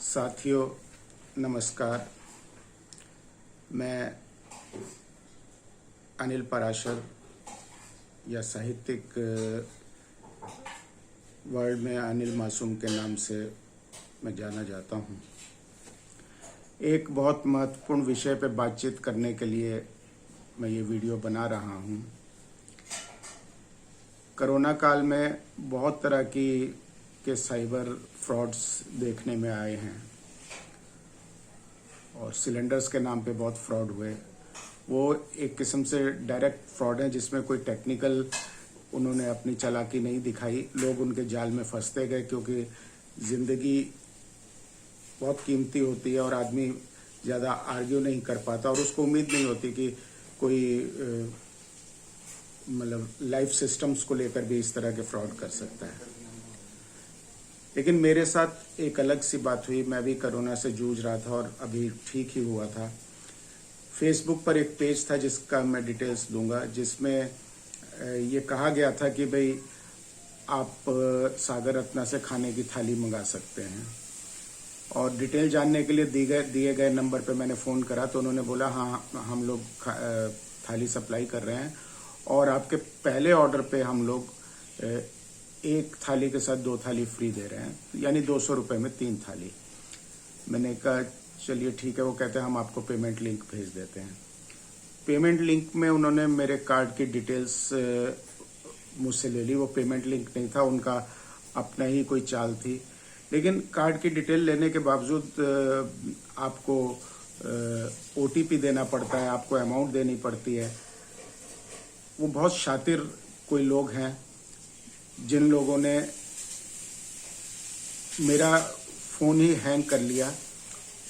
साथियों नमस्कार। मैं अनिल पराशर या साहित्यिक वर्ल्ड में अनिल मासूम के नाम से मैं जाना जाता हूँ। एक बहुत महत्वपूर्ण विषय पर बातचीत करने के लिए मैं ये वीडियो बना रहा हूँ। कोरोना काल में बहुत तरह के साइबर फ्रॉड्स देखने में आए हैं और सिलेंडर्स के नाम पे बहुत फ्रॉड हुए। वो एक किस्म से डायरेक्ट फ्रॉड है जिसमें कोई टेक्निकल उन्होंने अपनी चालाकी नहीं दिखाई। लोग उनके जाल में फंसते गए क्योंकि ज़िंदगी बहुत कीमती होती है और आदमी ज़्यादा आर्ग्यू नहीं कर पाता और उसको उम्मीद नहीं होती कि कोई मतलब लाइफ सिस्टम्स को लेकर भी इस तरह के फ्रॉड कर सकता है। लेकिन मेरे साथ एक अलग सी बात हुई। मैं भी कोरोना से जूझ रहा था और अभी ठीक ही हुआ था। फेसबुक पर एक पेज था जिसका मैं डिटेल्स दूंगा, जिसमें ये कहा गया था कि भाई आप सागर रत्ना से खाने की थाली मंगा सकते हैं। और डिटेल जानने के लिए दिए गए नंबर पे मैंने फ़ोन करा तो उन्होंने बोला हाँ हम लोग थाली सप्लाई कर रहे हैं और आपके पहले ऑर्डर पे हम लोग एक थाली के साथ 2 थाली फ्री दे रहे हैं, यानी 200 रुपये में 3 थाली। मैंने कहा चलिए ठीक है। वो कहते हैं हम आपको पेमेंट लिंक भेज देते हैं। पेमेंट लिंक में उन्होंने मेरे कार्ड की डिटेल्स मुझसे ले ली। वो पेमेंट लिंक नहीं था, उनका अपना ही कोई चाल थी। लेकिन कार्ड की डिटेल लेने के बावजूद आपको OTP देना पड़ता है, आपको अमाउंट देनी पड़ती है। वो बहुत शातिर कोई लोग हैं जिन लोगों ने मेरा फ़ोन ही हैंग कर लिया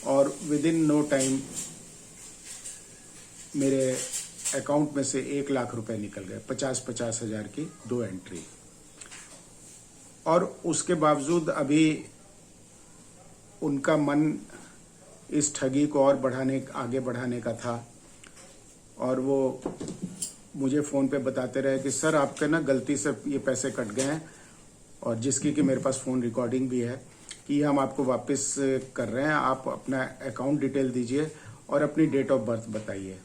और विद इन नो टाइम मेरे अकाउंट में से 1 लाख रुपए निकल गए। 50-50 हज़ार की 2 एंट्री। और उसके बावजूद अभी उनका मन इस ठगी को और आगे बढ़ाने का था और वो मुझे फ़ोन पे बताते रहे कि सर आपके ना गलती से ये पैसे कट गए हैं और जिसकी कि मेरे पास फ़ोन रिकॉर्डिंग भी है कि हम आपको वापस कर रहे हैं। आप अपना अकाउंट डिटेल दीजिए और अपनी डेट ऑफ बर्थ बताइए।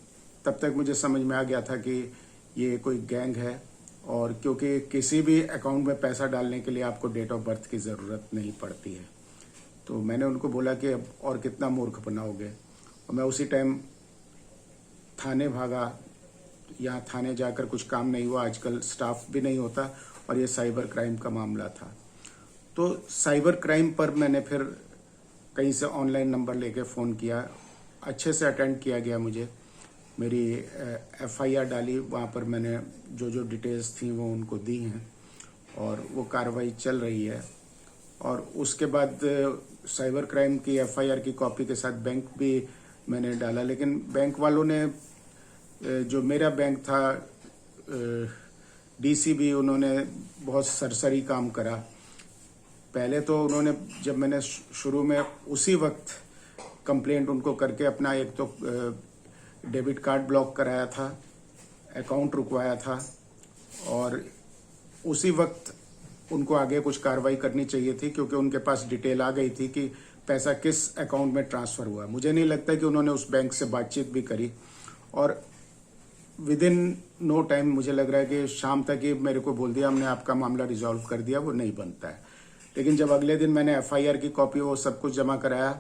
तब तक मुझे समझ में आ गया था कि ये कोई गैंग है और क्योंकि किसी भी अकाउंट में पैसा डालने के लिए आपको डेट ऑफ बर्थ की ज़रूरत नहीं पड़ती है। तो मैंने उनको बोला कि अब और कितना मूर्ख बनाओगे। और मैं उसी टाइम थाने भागा। यहाँ थाने जाकर कुछ काम नहीं हुआ, आजकल स्टाफ भी नहीं होता और ये साइबर क्राइम का मामला था। तो साइबर क्राइम पर मैंने फिर कहीं से ऑनलाइन नंबर लेके फ़ोन किया। अच्छे से अटेंड किया गया मुझे। मेरी FIR डाली, वहाँ पर मैंने जो डिटेल्स थी वो उनको दी हैं और वो कार्रवाई चल रही है। और उसके बाद साइबर क्राइम की FIR की कॉपी के साथ बैंक भी मैंने डाला। लेकिन बैंक वालों ने, जो मेरा बैंक था DCB, उन्होंने बहुत सरसरी काम करा। पहले तो उन्होंने, जब मैंने शुरू में उसी वक्त कंप्लेंट उनको करके अपना एक तो डेबिट कार्ड ब्लॉक कराया था, अकाउंट रुकवाया था और उसी वक्त उनको आगे कुछ कार्रवाई करनी चाहिए थी क्योंकि उनके पास डिटेल आ गई थी कि पैसा किस अकाउंट में ट्रांसफ़र हुआ। मुझे नहीं लगता कि उन्होंने उस बैंक से बातचीत भी करी और विद इन नो टाइम मुझे लग रहा है कि शाम तक ही मेरे को बोल दिया हमने आपका मामला रिजॉल्व कर दिया। वो नहीं बनता है। लेकिन जब अगले दिन मैंने FIR की कॉपी वो सब कुछ जमा कराया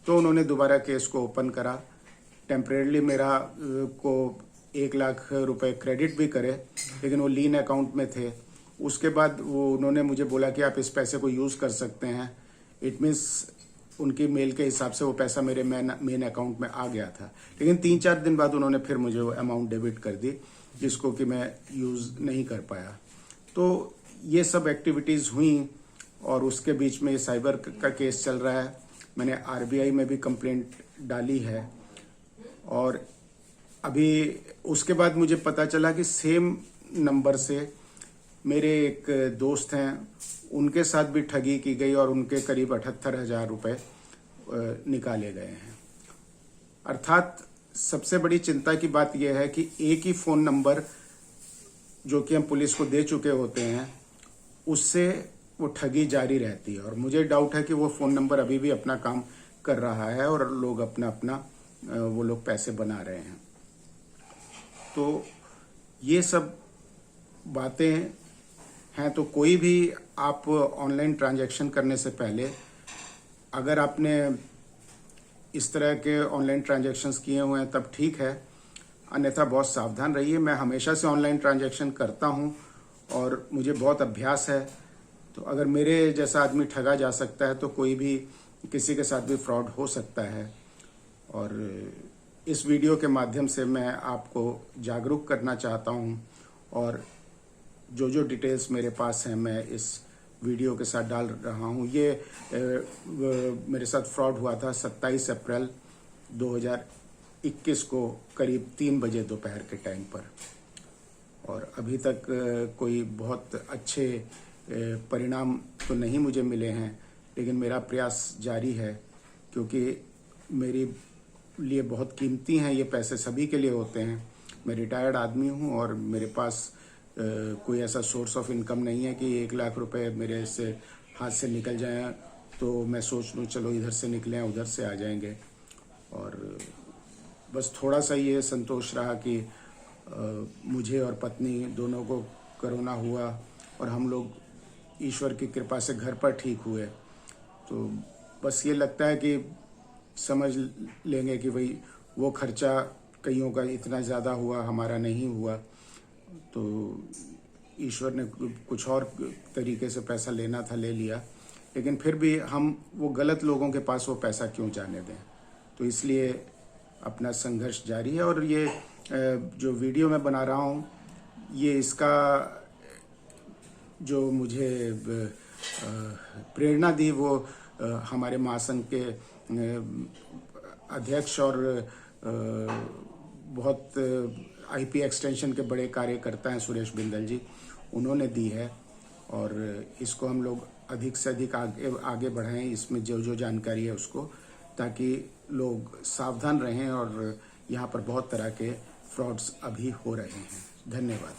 तो उन्होंने दोबारा केस को ओपन करा। टेम्परेरली मेरा को 1 लाख रुपए क्रेडिट भी करे, लेकिन वो लीन अकाउंट में थे। उसके बाद वो उन्होंने मुझे बोला कि आप इस पैसे को यूज़ कर सकते हैं। इट मीन्स उनकी मेल के हिसाब से वो पैसा मेरे मेन अकाउंट में आ गया था। लेकिन 3-4 दिन बाद उन्होंने फिर मुझे वो अमाउंट डेबिट कर दी जिसको कि मैं यूज़ नहीं कर पाया। तो ये सब एक्टिविटीज़ हुई और उसके बीच में ये साइबर का केस चल रहा है। मैंने RBI में भी कंप्लेंट डाली है और अभी उसके बाद मुझे पता चला कि सेम नंबर से मेरे एक दोस्त हैं, उनके साथ भी ठगी की गई और उनके करीब 78,000 रुपये निकाले गए हैं। अर्थात सबसे बड़ी चिंता की बात यह है कि एक ही फ़ोन नंबर जो कि हम पुलिस को दे चुके होते हैं उससे वो ठगी जारी रहती है और मुझे डाउट है कि वो फ़ोन नंबर अभी भी अपना काम कर रहा है और लोग अपना अपना वो लोग पैसे बना रहे हैं। तो ये सब बातें हैं। तो कोई भी आप ऑनलाइन ट्रांजैक्शन करने से पहले अगर आपने इस तरह के ऑनलाइन ट्रांजैक्शंस किए हुए हैं तब ठीक है, अन्यथा बहुत सावधान रहिए। मैं हमेशा से ऑनलाइन ट्रांजैक्शन करता हूं और मुझे बहुत अभ्यास है। तो अगर मेरे जैसा आदमी ठगा जा सकता है तो कोई भी किसी के साथ भी फ्रॉड हो सकता है। और इस वीडियो के माध्यम से मैं आपको जागरूक करना चाहता हूं और जो डिटेल्स मेरे पास हैं मैं इस वीडियो के साथ डाल रहा हूं। ये मेरे साथ फ्रॉड हुआ था 27 अप्रैल 2021 को करीब 3 बजे दोपहर के टाइम पर, और अभी तक कोई बहुत अच्छे परिणाम तो नहीं मुझे मिले हैं, लेकिन मेरा प्रयास जारी है क्योंकि मेरे लिए बहुत कीमती हैं ये पैसे, सभी के लिए होते हैं। मैं रिटायर्ड आदमी हूं और मेरे पास कोई ऐसा सोर्स ऑफ इनकम नहीं है कि 1 लाख रुपए मेरे से हाथ से निकल जाएं तो मैं सोच लूँ चलो इधर से निकलें उधर से आ जाएंगे। और बस थोड़ा सा ये संतोष रहा कि मुझे और पत्नी दोनों को कोरोना हुआ और हम लोग ईश्वर की कृपा से घर पर ठीक हुए। तो बस ये लगता है कि समझ लेंगे कि भाई वो खर्चा कईयों का इतना ज़्यादा हुआ, हमारा नहीं हुआ। तो ईश्वर ने कुछ और तरीके से पैसा लेना था, ले लिया, लेकिन फिर भी हम वो गलत लोगों के पास वो पैसा क्यों जाने दें। तो इसलिए अपना संघर्ष जारी है। और ये जो वीडियो मैं बना रहा हूँ ये इसका जो मुझे प्रेरणा दी वो हमारे महासंघ के अध्यक्ष और बहुत आईपी एक्सटेंशन के बड़े कार्यकर्ता हैं सुरेश बिंदल जी, उन्होंने दी है। और इसको हम लोग अधिक से अधिक आगे बढ़ाएं, इसमें जो जानकारी है उसको, ताकि लोग सावधान रहें। और यहाँ पर बहुत तरह के फ्रॉड्स अभी हो रहे हैं। धन्यवाद।